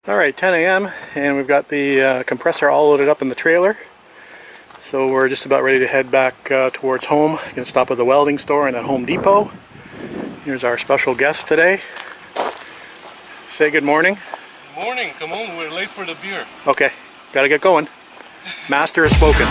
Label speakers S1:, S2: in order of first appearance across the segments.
S1: Alright, 10 a.m. and we've got the compressor all loaded up in the trailer. So we're just about ready to head back towards home. Gonna stop at the welding store and at Home Depot. Here's our special guest today. Say good morning.
S2: Good morning, come on, we're late for the beer.
S1: Okay, gotta get going. Master has spoken.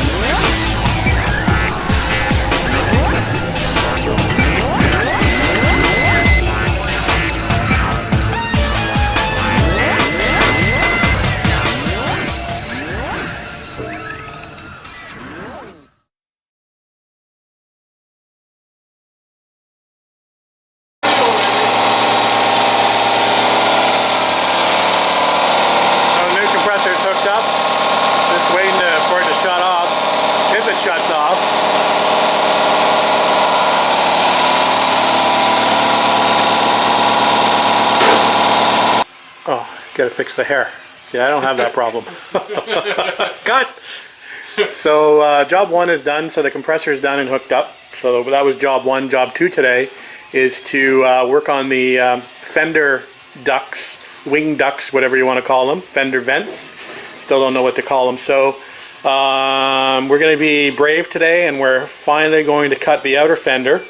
S1: Hooked up, just waiting for it to shut off. If it shuts off, oh, gotta fix the hair. See, I don't have that problem. Cut. So job one is done. So the compressor is done and hooked up. So that was job one. Job two today is to work on the Fender ducts, wing ducts, whatever you want to call them, Fender vents. Still don't know what to call them. So we're going to be brave today, and we're finally going to cut the outer fender,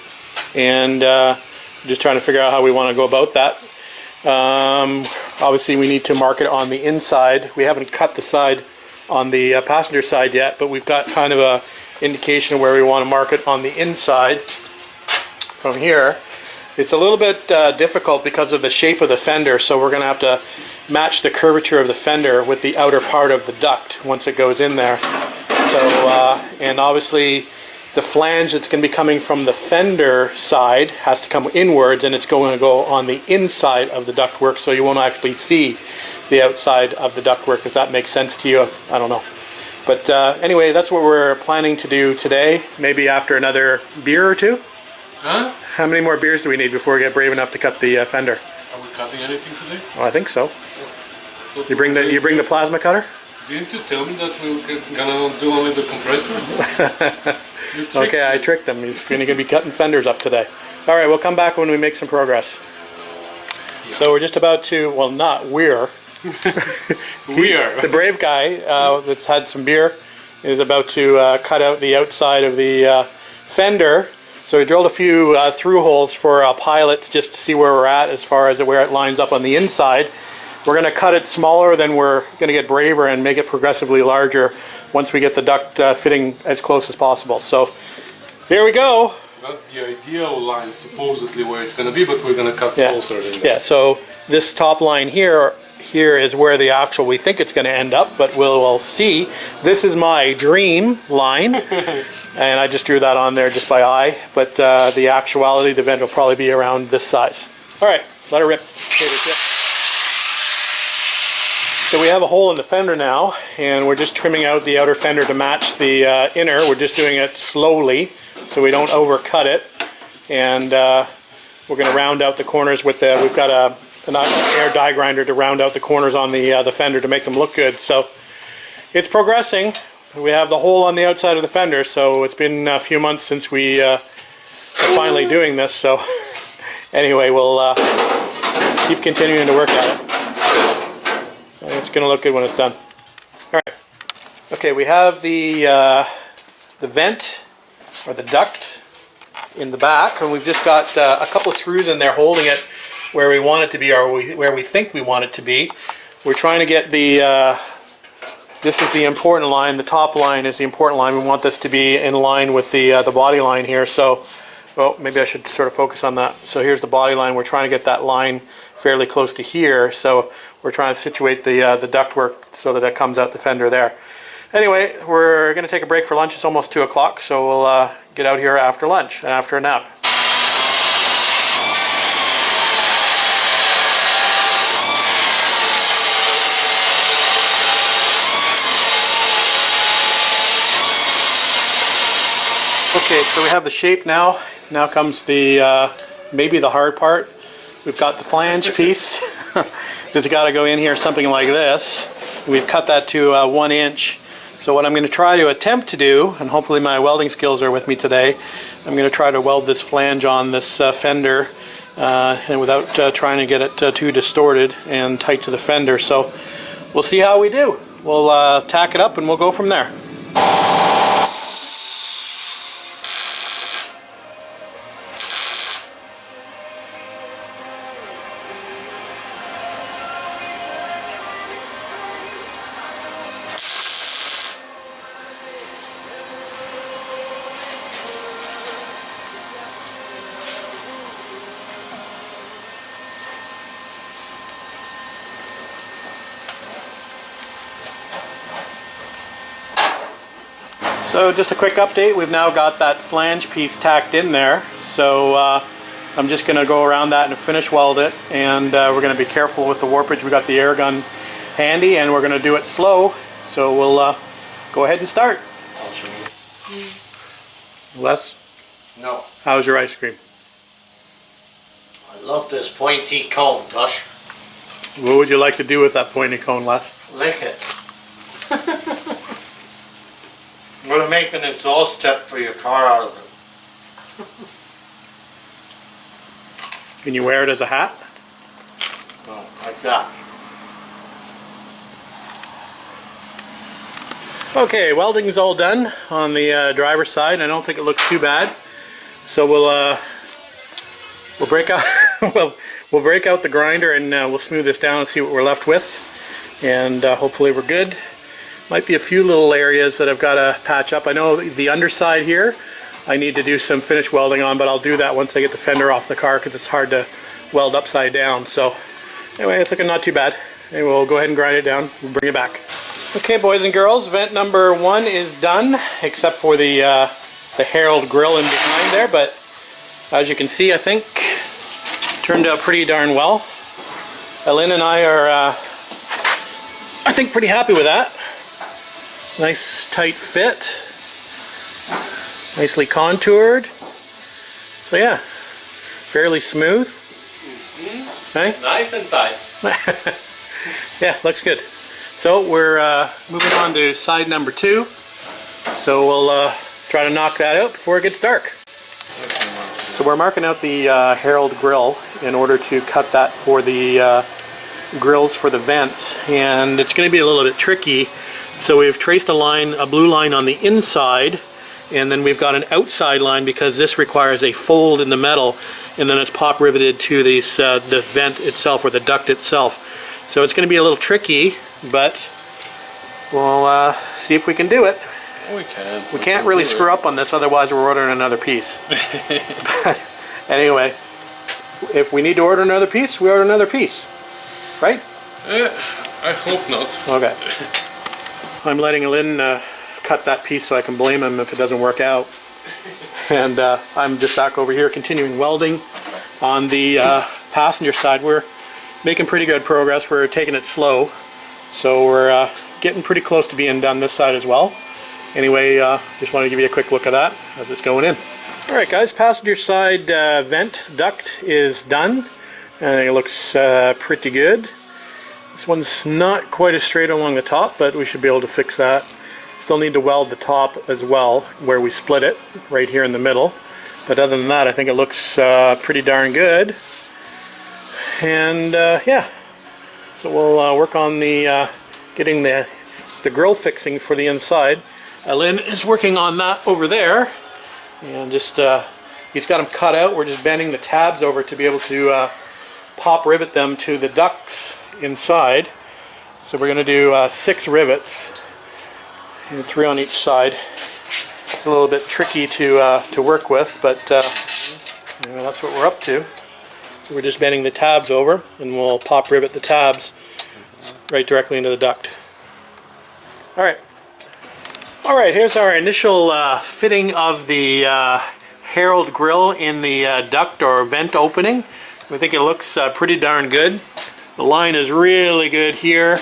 S1: and just trying to figure out how we want to go about that. Obviously we need to mark it on the inside. We haven't cut the side on the passenger side yet, but we've got kind of a indication of where we want to mark it on the inside from here. It's a little bit difficult because of the shape of the fender, so we're going to have to match the curvature of the fender with the outer part of the duct once it goes in there. So, and obviously the flange that's going to be coming from the fender side has to come inwards, and it's going to go on the inside of the ductwork, so you won't actually see the outside of the ductwork, if that makes sense to you. I don't know. But anyway, that's what we're planning to do today, maybe after another beer or two.
S2: Huh?
S1: How many more beers do we need before we get brave enough to cut the fender?
S2: Are we cutting anything today?
S1: Oh, I think so. You bring the plasma cutter?
S2: Didn't you tell me that we were gonna do only the compressor?
S1: Okay, I tricked him. He's going to be cutting fenders up today. All right, we'll come back when we make some progress. Yeah. So we're just about to, well, not we're.
S2: We are.
S1: The brave guy that's had some beer is about to cut out the outside of the fender. So we drilled a few through holes for pilots just to see where we're at as far as where it lines up on the inside. We're going to cut it smaller, then we're going to get braver and make it progressively larger once we get the duct fitting as close as possible. So here we go.
S2: That's the ideal line supposedly where it's going to be, but we're going to cut closer than that. Yeah,
S1: so this top line here is where the actual, we think it's going to end up, but we'll see. This is my dream line. And I just drew that on there just by eye, but the actuality, the vent will probably be around this size. All right, let her rip. So we have a hole in the fender now, and we're just trimming out the outer fender to match the inner. We're just doing it slowly so we don't overcut it, and we're going to round out the corners with the, we've got an air die grinder to round out the corners on the fender to make them look good. So it's progressing. We have the hole on the outside of the fender, so it's been a few months since we are finally doing this. So anyway, we'll keep continuing to work at it. And it's going to look good when it's done. All right. Okay, we have the vent or the duct in the back, and we've just got a couple of screws in there holding it where we want it to be, or where we think we want it to be. We're trying to get the this is the important line. The top line is the important line. We want this to be in line with the body line here. So, well, maybe I should sort of focus on that. So here's the body line. We're trying to get that line fairly close to here. So we're trying to situate the ductwork so that it comes out the fender there. Anyway, we're going to take a break for lunch. It's almost 2 o'clock, so we'll get out here after lunch and after a nap. Okay, so we have the shape now. Now comes the maybe the hard part. We've got the flange piece. It's got to go in here something like this. We've cut that to 1 inch. So what I'm going to try to attempt to do, and hopefully my welding skills are with me today, I'm going to try to weld this flange on this fender and without trying to get it too distorted and tight to the fender. So we'll see how we do. We'll tack it up and we'll go from there. So just a quick update, we've now got that flange piece tacked in there. So I'm just going to go around that and finish weld it, and we're going to be careful with the warpage. We got the air gun handy and we're going to do it slow. So we'll go ahead and start. Les?
S3: No.
S1: How's your ice cream?
S3: I love this pointy cone, Tush.
S1: What would you like to do with that pointy cone, Les?
S3: Lick it. I'm going to make an exhaust tip for your car out of it.
S1: Can you wear it as a hat?
S3: Oh, like that.
S1: Okay, welding's all done on the driver's side. I don't think it looks too bad. So we'll break out we'll break out the grinder and we'll smooth this down and see what we're left with. And hopefully we're good. Might be a few little areas that I've got to patch up. I know the underside here I need to do some finish welding on, but I'll do that once I get the fender off the car because it's hard to weld upside down. So anyway, it's looking not too bad. Anyway, we'll go ahead and grind it down. We'll bring it back. Okay, boys and girls, vent number 1 is done, except for the Herald grill in behind there. But as you can see, I think it turned out pretty darn well. Lynn and I are, I think, pretty happy with that. Nice tight fit, nicely contoured. So yeah, fairly smooth. Hey?
S2: Nice and tight.
S1: Yeah, looks good. So we're moving on to side number 2. So we'll try to knock that out before it gets dark. So we're marking out the Herald grill in order to cut that for the grills for the vents, and it's going to be a little bit tricky. So we've traced a line, a blue line on the inside, and then we've got an outside line because this requires a fold in the metal, and then it's pop riveted to these, the vent itself or the duct itself. So it's going to be a little tricky, but we'll see if we can do it.
S2: We can.
S1: We can't really screw up on this, otherwise we're ordering another piece. But anyway, if we need to order another piece, we order another piece, right?
S2: I hope not.
S1: Okay. I'm letting Lynn cut that piece so I can blame him if it doesn't work out. And I'm just back over here continuing welding on the passenger side. We're making pretty good progress. We're taking it slow. So we're getting pretty close to being done this side as well. Anyway, just want to give you a quick look at that as it's going in. Alright guys, passenger side vent duct is done. I think it looks pretty good. This one's not quite as straight along the top, but we should be able to fix that. Still need to weld the top as well, where we split it, right here in the middle. But other than that, I think it looks pretty darn good. And yeah, so we'll work on the getting the grill fixing for the inside. Lynn is working on that over there, and just he's got them cut out. We're just bending the tabs over to be able to pop rivet them to the ducts inside. So we're going to do 6 rivets, and 3 on each side. It's a little bit tricky to work with, but you know, that's what we're up to. So we're just bending the tabs over, and we'll pop rivet the tabs right directly into the duct. Alright. Alright, here's our initial fitting of the Herald grill in the duct or vent opening. I think it looks pretty darn good. The line is really good here,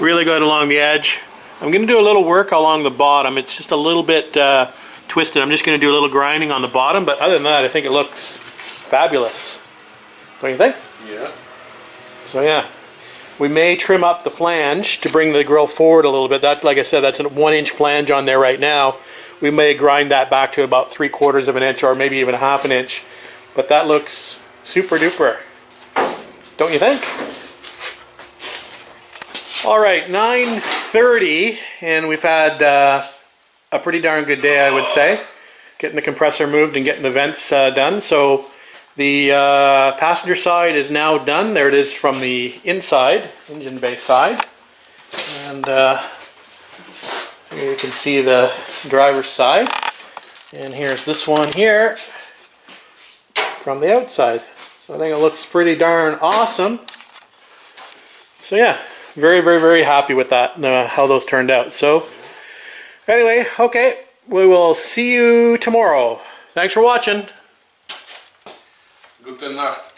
S1: really good along the edge. I'm going to do a little work along the bottom. It's just a little bit twisted. I'm just going to do a little grinding on the bottom, but other than that, I think it looks fabulous. Don't you think?
S2: Yeah.
S1: So yeah, we may trim up the flange to bring the grill forward a little bit. That, like I said, that's a 1-inch flange on there right now. We may grind that back to about 3/4 of an inch or maybe even 1/2 inch. But that looks Super duper. Don't you think? All right, 9:30, and we've had a pretty darn good day, I would say. Getting the compressor moved and getting the vents done. So the passenger side is now done. There it is from the inside, engine bay side. And here you can see the driver's side. And here's this one here from the outside. So I think it looks pretty darn awesome. So yeah, very, very, very happy with that, how those turned out. So anyway, okay, we will see you tomorrow. Thanks for watching.
S2: Gute Nacht.